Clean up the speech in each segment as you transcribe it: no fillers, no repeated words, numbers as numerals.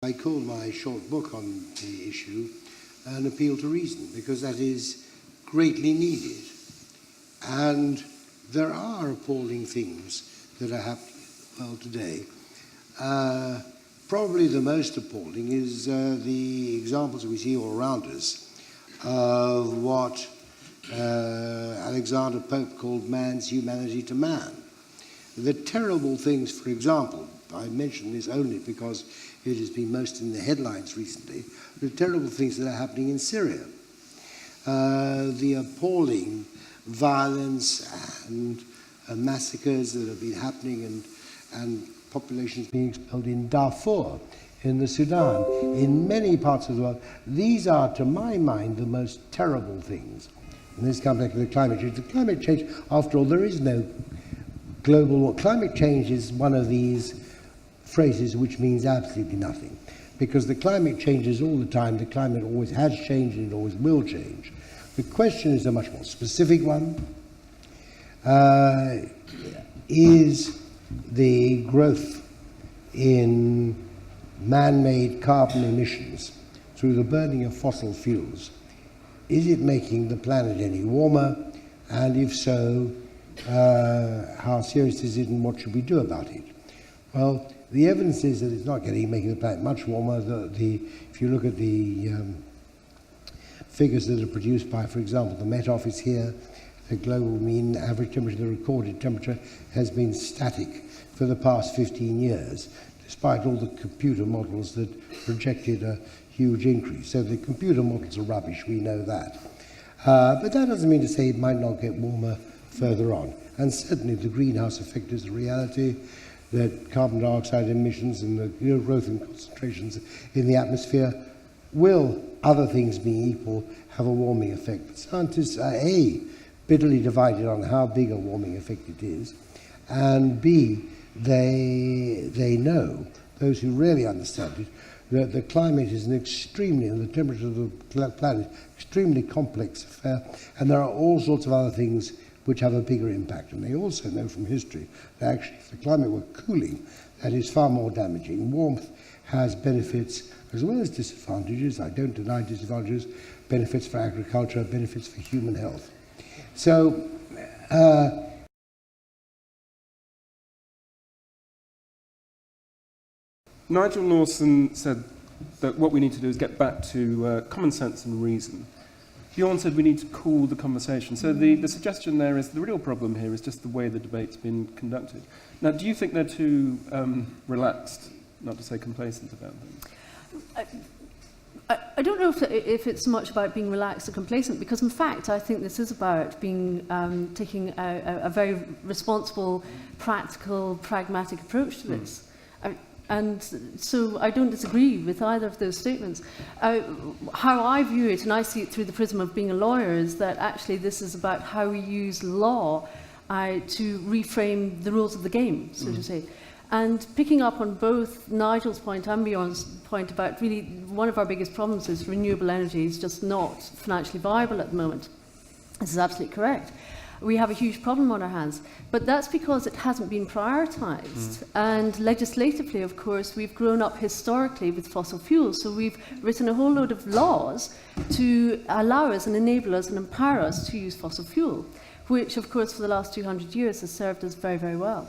I call my short book on the issue An Appeal to Reason, because that is greatly needed. And there are appalling things that are happening in the world today. Probably the most appalling is the examples we see all around us of what Alexander Pope called man's humanity to man. The terrible things, for example, I mention this only because it has been most in the headlines recently, the terrible things that are happening in Syria. The appalling violence and massacres that have been happening and populations being expelled in Darfur, in the Sudan, in many parts of the world. These are, to my mind, the most terrible things. And this comes back to the climate change. The climate change, after all, there is no global war. Climate change is one of these phrases which means absolutely nothing, because the climate changes all the time. The climate always has changed and it always will change. The question is a much more specific one. Is the growth in man-made carbon emissions through the burning of fossil fuels, is it making the planet any warmer? And if so, how serious is it and what should we do about it? Well, the evidence is that it's not making the planet much warmer. If you look at the figures that are produced by, for example, the Met Office here, the global mean average temperature, the recorded temperature, has been static for the past 15 years, despite all the computer models that projected a huge increase. So the computer models are rubbish, we know that. But that doesn't mean to say it might not get warmer further on. And certainly the greenhouse effect is a reality, that carbon dioxide emissions and the growth in concentrations in the atmosphere will, other things being equal, have a warming effect. But scientists are A, bitterly divided on how big a warming effect it is, and B, they know, those who really understand it, that the climate is and the temperature of the planet, extremely complex affair, and there are all sorts of other things which have a bigger impact. And they also know from history that actually if the climate were cooling, that is far more damaging. Warmth has benefits as well as disadvantages. I don't deny disadvantages, benefits for agriculture, benefits for human health. So, Nigel Lawson said that what we need to do is get back to common sense and reason. Bjorn said we need to cool the conversation. So the suggestion there is the real problem here is just the way the debate's been conducted. Now, do you think they're too relaxed, not to say complacent about things? I don't know if it's much about being relaxed or complacent, because in fact I think this is about being taking a very responsible, practical, pragmatic approach to this. And so I don't disagree with either of those statements. How I view it, and I see it through the prism of being a lawyer, is that actually this is about how we use law to reframe the rules of the game, so to say. And picking up on both Nigel's point and Bjorn's point about really one of our biggest problems is renewable energy is just not financially viable at the moment. This is absolutely correct. We have a huge problem on our hands, but that's because it hasn't been prioritised. And legislatively, of course, we've grown up historically with fossil fuels, so we've written a whole load of laws to allow us and enable us and empower us to use fossil fuel, which, of course, for the last 200 years has served us very, very well.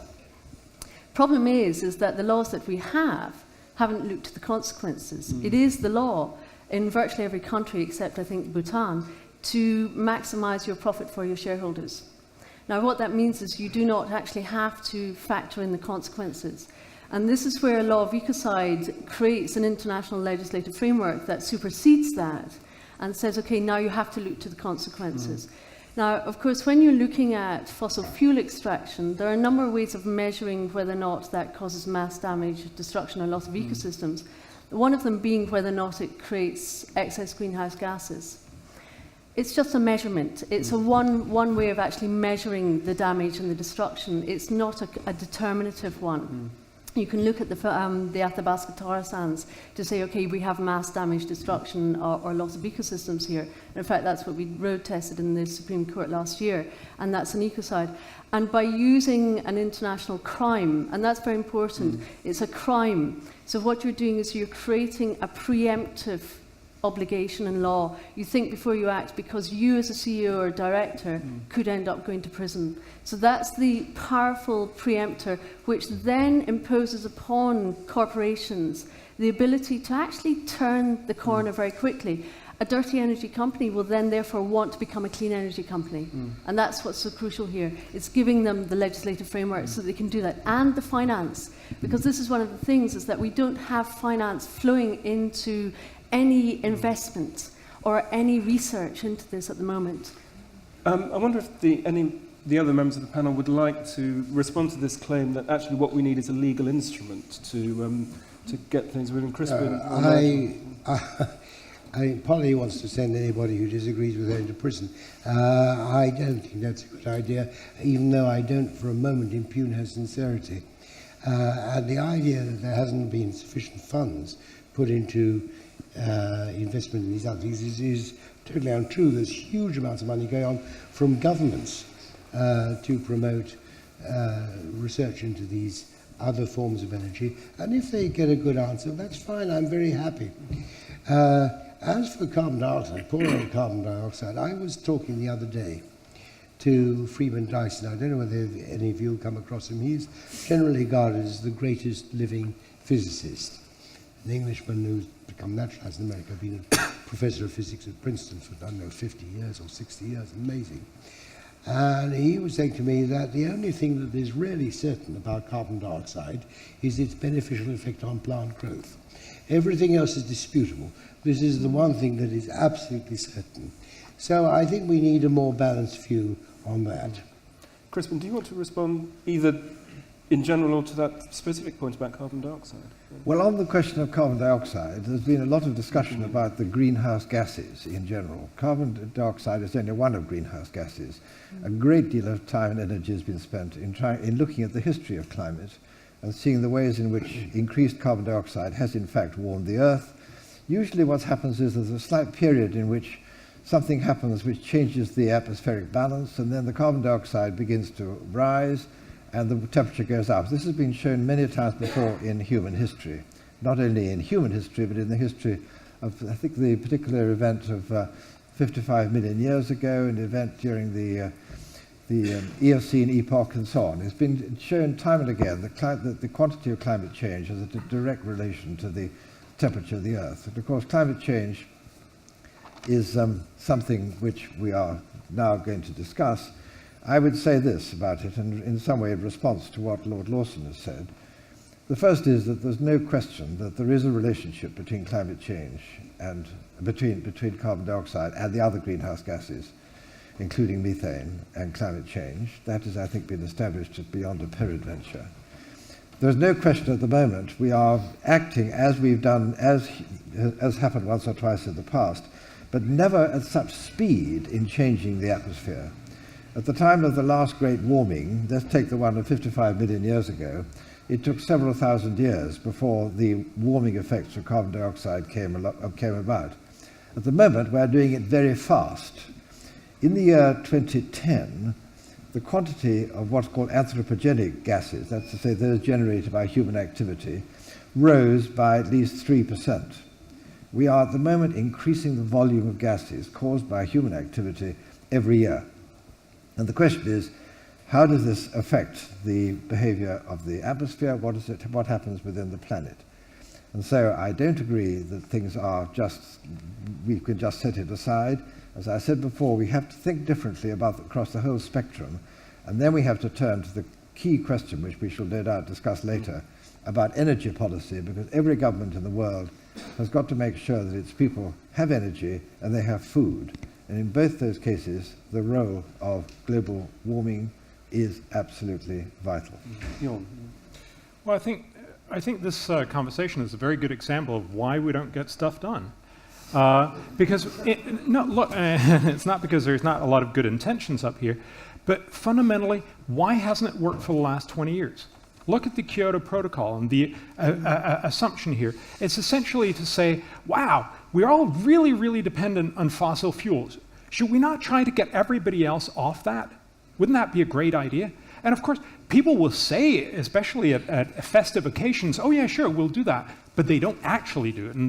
Problem is that the laws that we haven't looked at the consequences. It is the law in virtually every country, except I think Bhutan, to maximise your profit for your shareholders. Now, what that means is you do not actually have to factor in the consequences. And this is where law of ecocide creates an international legislative framework that supersedes that and says, okay, now you have to look to the consequences. Now, of course, when you're looking at fossil fuel extraction, there are a number of ways of measuring whether or not that causes mass damage, destruction, or loss of ecosystems. One of them being whether or not it creates excess greenhouse gases. It's just a measurement. It's one way of actually measuring the damage and the destruction. It's not a determinative one. You can look at the Athabasca tar sands to say, okay, we have mass damage, destruction, or loss of ecosystems here. And in fact, that's what we road tested in the Supreme Court last year, and that's an ecocide. And by using an international crime, and that's very important, it's a crime. So what you're doing is you're creating a preemptive obligation in law. You think before you act, because you as a CEO or director could end up going to prison. So that's the powerful preemptor, which then imposes upon corporations the ability to actually turn the corner very quickly. A dirty energy company will then therefore want to become a clean energy company. And that's what's so crucial here. It's giving them the legislative framework so they can do that, and the finance. Because this is one of the things, is that we don't have finance flowing into any investment or any research into this at the moment. I wonder if the other members of the panel would like to respond to this claim that actually what we need is a legal instrument to get things moving. Crispin? Polly wants to send anybody who disagrees with her into prison. I don't think that's a good idea, even though I don't for a moment impugn her sincerity. And the idea that there hasn't been sufficient funds put into investment in these other things is totally untrue. There's huge amounts of money going on from governments to promote research into these other forms of energy. And if they get a good answer, that's fine. I'm very happy. As for carbon dioxide, poor old carbon dioxide, I was talking the other day to Freeman Dyson. I don't know whether any of you have come across him. He's generally regarded as the greatest living physicist. An Englishman who's become naturalized in America, been a professor of physics at Princeton for, I don't know, 50 years or 60 years. Amazing. And he was saying to me that the only thing that is really certain about carbon dioxide is its beneficial effect on plant growth. Everything else is disputable. This is the one thing that is absolutely certain. So I think we need a more balanced view on that. Crispin, do you want to respond either in general or to that specific point about carbon dioxide? Well, on the question of carbon dioxide, there's been a lot of discussion about the greenhouse gases in general. Carbon dioxide is only one of greenhouse gases. A great deal of time and energy has been spent in looking at the history of climate and seeing the ways in which increased carbon dioxide has in fact warmed the Earth. Usually what happens is there's a slight period in which something happens which changes the atmospheric balance, and then the carbon dioxide begins to rise and the temperature goes up. This has been shown many times before in human history, not only in human history, but in the history of, I think, the particular event of 55 million years ago, an event during the Eocene epoch and so on. It's been shown time and again that the quantity of climate change has a direct relation to the temperature of the Earth. And of course, climate change is something which we are now going to discuss. I would say this about it, and in some way in response to what Lord Lawson has said. The first is that there's no question that there is a relationship between climate change and between carbon dioxide and the other greenhouse gases, including methane and climate change. That has, I think, been established beyond a peradventure. There's no question at the moment we are acting as we've done, as happened once or twice in the past, but never at such speed in changing the atmosphere. At the time of the last great warming, let's take the one of 55 million years ago, it took several thousand years before the warming effects of carbon dioxide came about. At the moment, we're doing it very fast. In the year 2010, the quantity of what's called anthropogenic gases, that's to say those generated by human activity, rose by at least 3%. We are at the moment increasing the volume of gases caused by human activity every year. And the question is, how does this affect the behavior of the atmosphere? What happens within the planet? And so I don't agree that things are we can just set it aside. As I said before, we have to think differently across the whole spectrum. And then we have to turn to the key question, which we shall no doubt discuss later, about energy policy, because every government in the world has got to make sure that its people have energy and they have food. And in both those cases, the role of global warming is absolutely vital. Jon. Well, I think this conversation is a very good example of why we don't get stuff done. Because it's not because there's not a lot of good intentions up here, but fundamentally, why hasn't it worked for the last 20 years? Look at the Kyoto Protocol and the assumption here. It's essentially to say, wow, we're all really, really dependent on fossil fuels. Should we not try to get everybody else off that? Wouldn't that be a great idea? And of course, people will say, especially at festive occasions, oh yeah, sure, we'll do that. But they don't actually do it. And